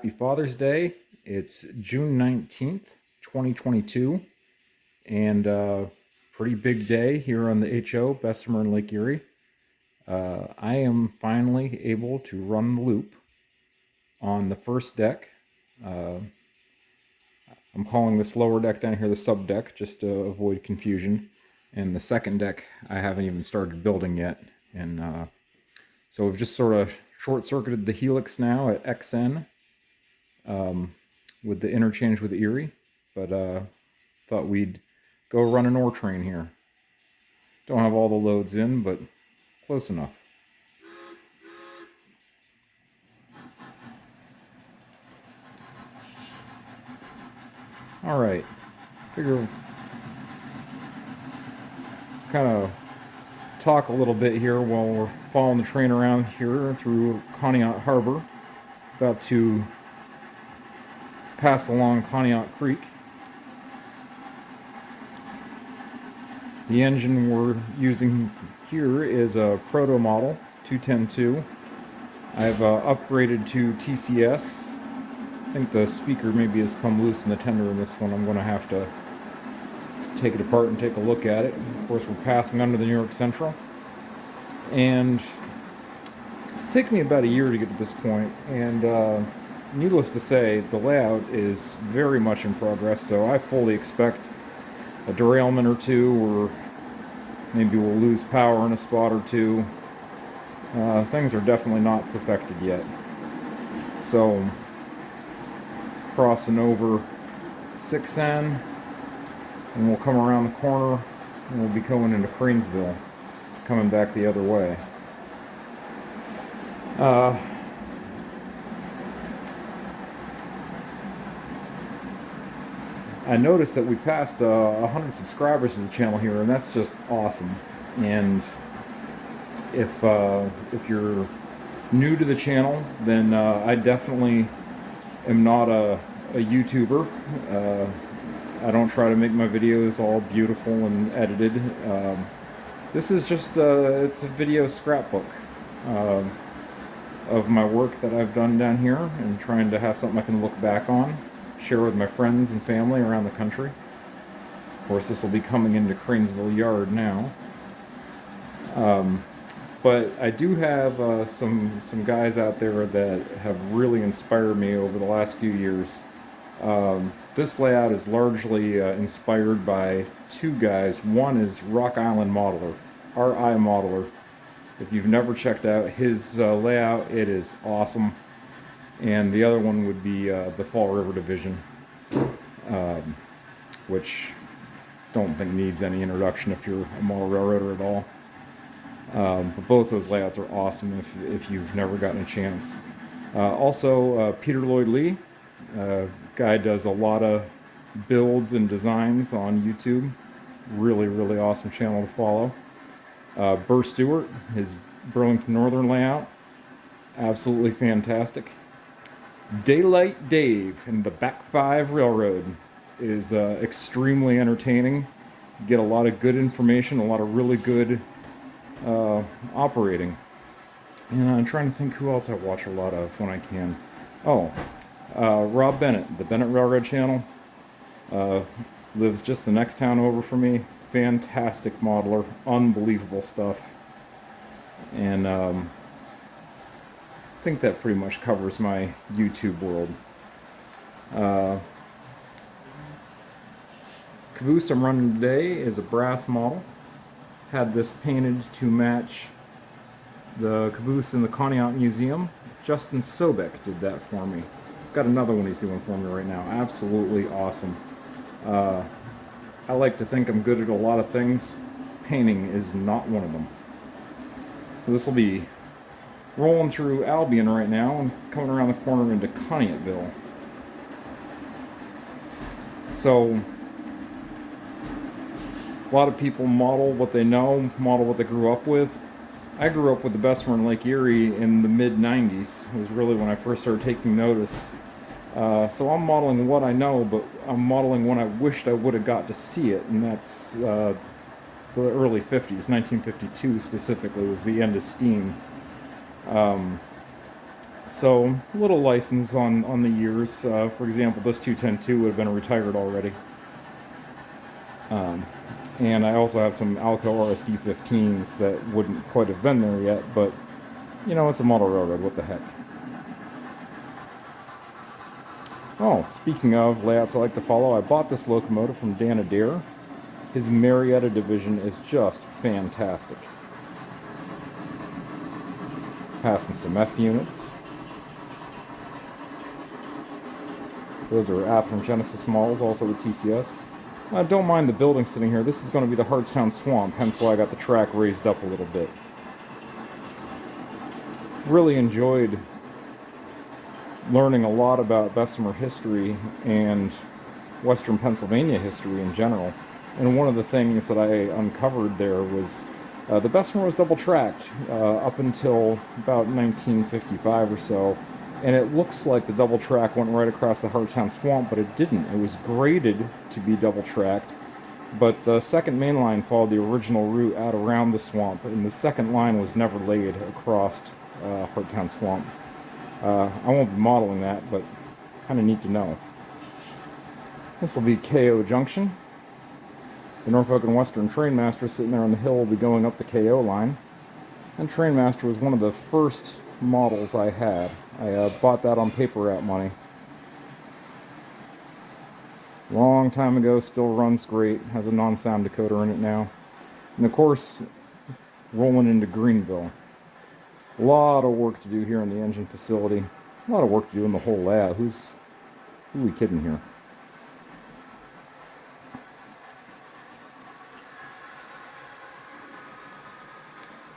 Happy Father's Day. It's June 19th, 2022, and pretty big day here on the HO, Bessemer and Lake Erie. I am finally able to run the loop on the first deck. I'm calling this lower deck down here the sub deck just to avoid confusion. And the second deck I haven't even started building yet. And so we've just sort of short-circuited the helix now at XN with the interchange with Erie, but thought we'd go run an ore train here. Don't have all the loads in, but close enough. All right, figure kind of talk a little bit here while we're following the train around here through Conneaut Harbor, about to pass along Conneaut Creek. The engine we're using here is a proto model 210-2. I've upgraded to TCS. I think the speaker maybe has come loose in the tender in this one. I'm going to have to take it apart and take a look at it. Of course, we're passing under the New York Central, and it's taken me about a year to get to this point, and needless to say, the layout is very much in progress, so I fully expect a derailment or two, or maybe we'll lose power in a spot or two. Things are definitely not perfected yet. So, crossing over 6N, and we'll come around the corner, and we'll be going into Cranesville, coming back the other way. I noticed that we passed 100 subscribers to the channel here, and that's just awesome. And if you're new to the channel, then I definitely am not a YouTuber. I don't try to make my videos all beautiful and edited. This is just it's a video scrapbook of my work that I've done down here, and trying to have something I can look back on, share with my friends and family around the country. Of course, this will be coming into Cranesville Yard now. But I do have some guys out there that have really inspired me over the last few years. This layout is largely inspired by two guys. One is Rock Island Modeler, R.I. Modeler. If you've never checked out his layout, it is awesome. And the other one would be the Fall River Division, which don't think needs any introduction if you're a model railroader at all. But both those layouts are awesome if you've never gotten a chance. Also, Peter Lloyd Lee, guy does a lot of builds and designs on YouTube. Really, really awesome channel to follow. Burr Stewart, his Burlington Northern layout, absolutely fantastic. Daylight Dave and the Back 5 Railroad is extremely entertaining. You get a lot of good information, a lot of really good operating. And I'm trying to think who else I watch a lot of when I can. Oh, Rob Bennett, the Bennett Railroad channel, lives just the next town over from me. Fantastic modeler, unbelievable stuff. And I think that pretty much covers my YouTube world. Caboose I'm running today is a brass model. Had this painted to match the caboose in the Conneaut Museum. Justin Sobek did that for me. He's got another one he's doing for me right now. Absolutely awesome. I like to think I'm good at a lot of things. Painting is not one of them. So this will be rolling through Albion right now and coming around the corner into Conneautville. So a lot of people model what they know, model what they grew up with. I grew up with the Bessemer in Lake Erie in the mid-90s. It was really when I first started taking notice. So I'm modeling what I know, but I'm modeling when I wished I would have got to see it, and that's the early 50s. 1952 specifically was the end of steam. So, a little license on the years. For example, this 210-2 would have been retired already. And I also have some Alco RSD-15s that wouldn't quite have been there yet, but, you know, it's a model railroad, what the heck. Oh, speaking of layouts I like to follow, I bought this locomotive from Dan Adair. His Marietta division is just fantastic. Passing some F units. Those are Athearn Genesis models, also the TCS. I don't mind the building sitting here. This is going to be the Hartstown Swamp, hence why I got the track raised up a little bit. Really enjoyed learning a lot about Bessemer history and Western Pennsylvania history in general. And one of the things that I uncovered there was the Bessemer was double-tracked up until about 1955 or so. And it looks like the double track went right across the Hartstown Swamp, but it didn't. It was graded to be double tracked, but the second main line followed the original route out around the swamp, and the second line was never laid across Hartstown Swamp. I won't be modeling that, but kind of neat to know. This will be KO Junction. The Norfolk and Western Trainmaster sitting there on the hill will be going up the KO line. And Trainmaster was one of the first models I had. I bought that on paper route money. Long time ago, still runs great, has a non-sound decoder in it now. And of course, rolling into Greenville. A lot of work to do here in the engine facility. A lot of work to do in the whole lab. Who are we kidding here?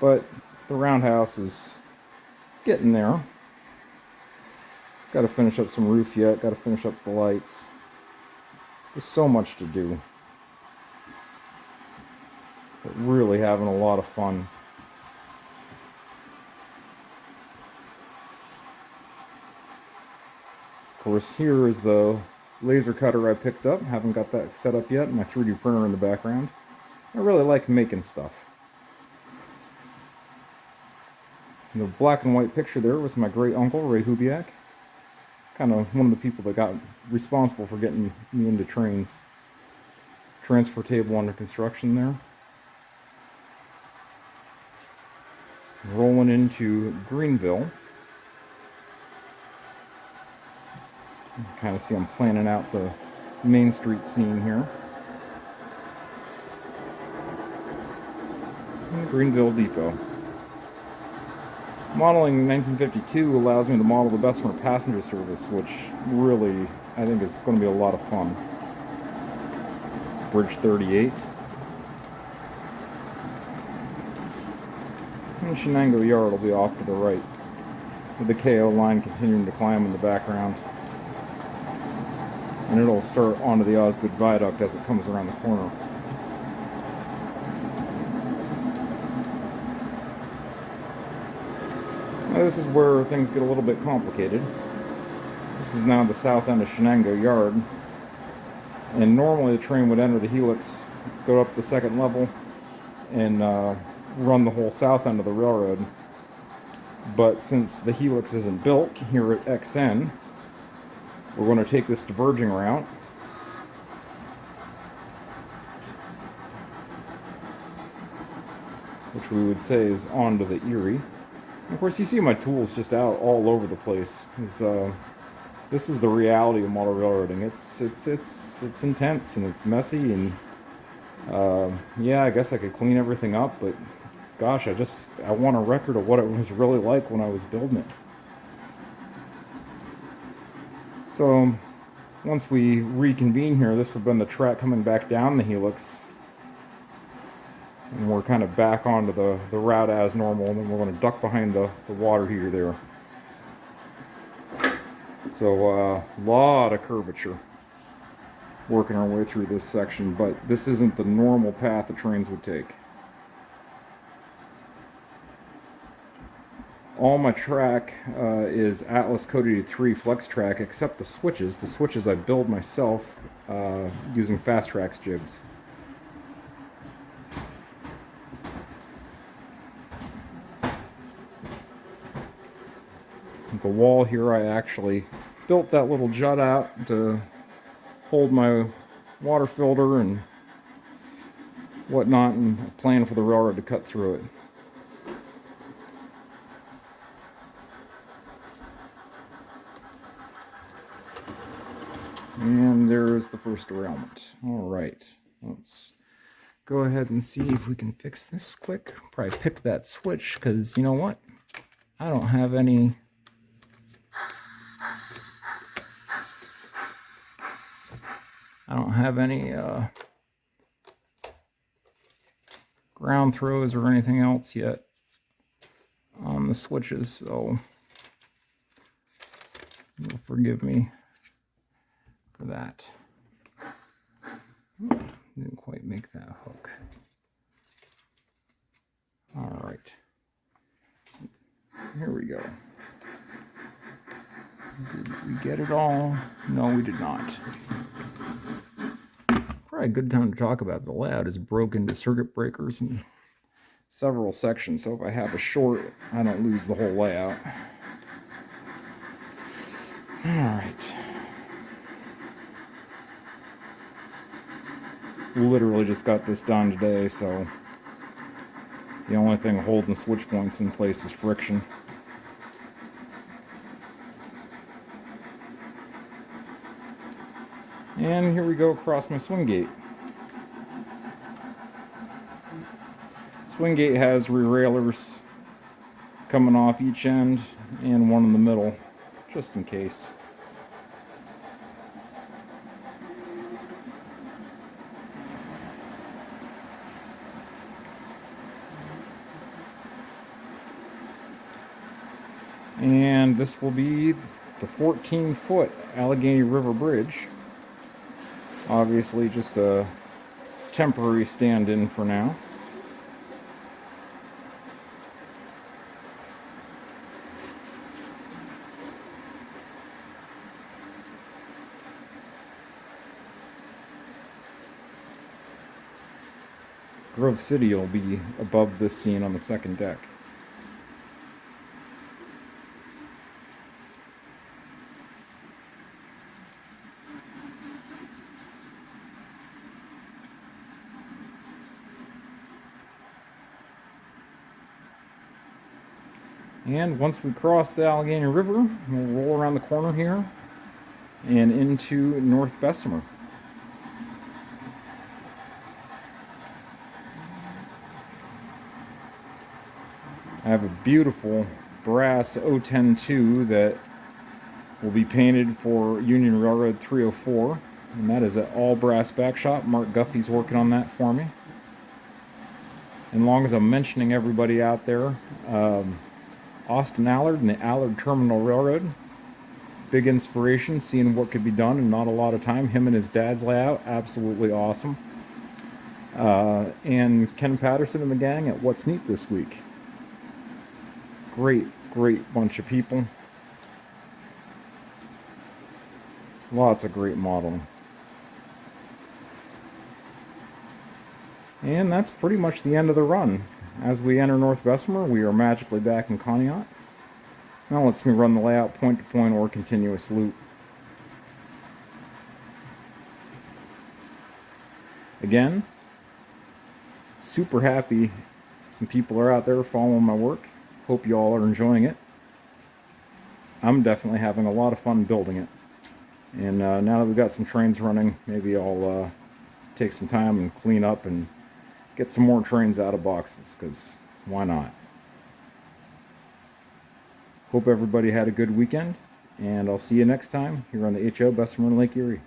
But the roundhouse is getting there. Got to finish up some roof yet. Got to finish up the lights. There's so much to do. But really having a lot of fun. Of course, here is the laser cutter I picked up. Haven't got that set up yet. My 3D printer in the background. I really like making stuff. And the black and white picture there was my great uncle, Ray Hubiak. Kind of one of the people that got responsible for getting me into trains. Transfer table under construction there. Rolling into Greenville. You can kind of see I'm planning out the Main Street scene here. And Greenville Depot. Modeling 1952 allows me to model the Bessemer passenger service, which really, I think, is going to be a lot of fun. Bridge 38. And Shenango Yard will be off to the right, with the KO line continuing to climb in the background. And it'll start onto the Osgood Viaduct as it comes around the corner. Now this is where things get a little bit complicated. This is now the south end of Shenango Yard. And normally the train would enter the helix, go up the second level, and run the whole south end of the railroad. But since the helix isn't built here at XN, we're going to take this diverging route. Which we would say is onto the Erie. And of course, you see my tools just out all over the place. This is the reality of model railroading. It's intense and it's messy, and yeah, I guess I could clean everything up, but gosh, I want a record of what it was really like when I was building it. So once we reconvene here, this would have been the track coming back down the helix. And we're kind of back onto the route as normal, and then we're going to duck behind the water heater there. So a lot of curvature working our way through this section, but this isn't the normal path the trains would take. All my track is Atlas Code 3 Flex Track, except the switches. The switches I build myself using Fast Trax jigs. The wall here, I actually built that little jut out to hold my water filter and whatnot, and a plan for the railroad to cut through it. And there's the first derailment. All right, let's go ahead and see if we can fix this quick. Probably pick that switch, because you know what? I don't have any ground throws or anything else yet on the switches, so you'll forgive me for that. Didn't quite make that hook. All right, here we go. Did we get it all? No, we did not. Probably a good time to talk about the layout is broke into circuit breakers in several sections, so if I have a short, I don't lose the whole layout. All right. Literally just got this done today, so the only thing holding switch points in place is friction. And here we go across my swing gate. Swing gate has re-railers coming off each end and one in the middle, just in case. And this will be the 14-foot Allegheny River Bridge. Obviously just a temporary stand-in for now. Grove City will be above this scene on the second deck. And once we cross the Allegheny River, we'll roll around the corner here and into North Bessemer. I have a beautiful brass 010-2 that will be painted for Union Railroad 304, and that is an all brass back shop. Mark Guffey's working on that for me. And long as I'm mentioning everybody out there, Austin Allard and the Allard Terminal Railroad, big inspiration, seeing what could be done in not a lot of time. Him and his dad's layout, absolutely awesome. And Ken Patterson and the gang at What's Neat this week. Great bunch of people. Lots of great modeling. And that's pretty much the end of the run. As we enter North Bessemer, we are magically back in Conneaut. Now lets me run the layout point to point or continuous loop. Again, super happy some people are out there following my work. Hope you all are enjoying it. I'm definitely having a lot of fun building it. And now that we've got some trains running, maybe I'll take some time and clean up and get some more trains out of boxes, because why not? Hope everybody had a good weekend, and I'll see you next time here on the HO Bessemer and Lake Erie.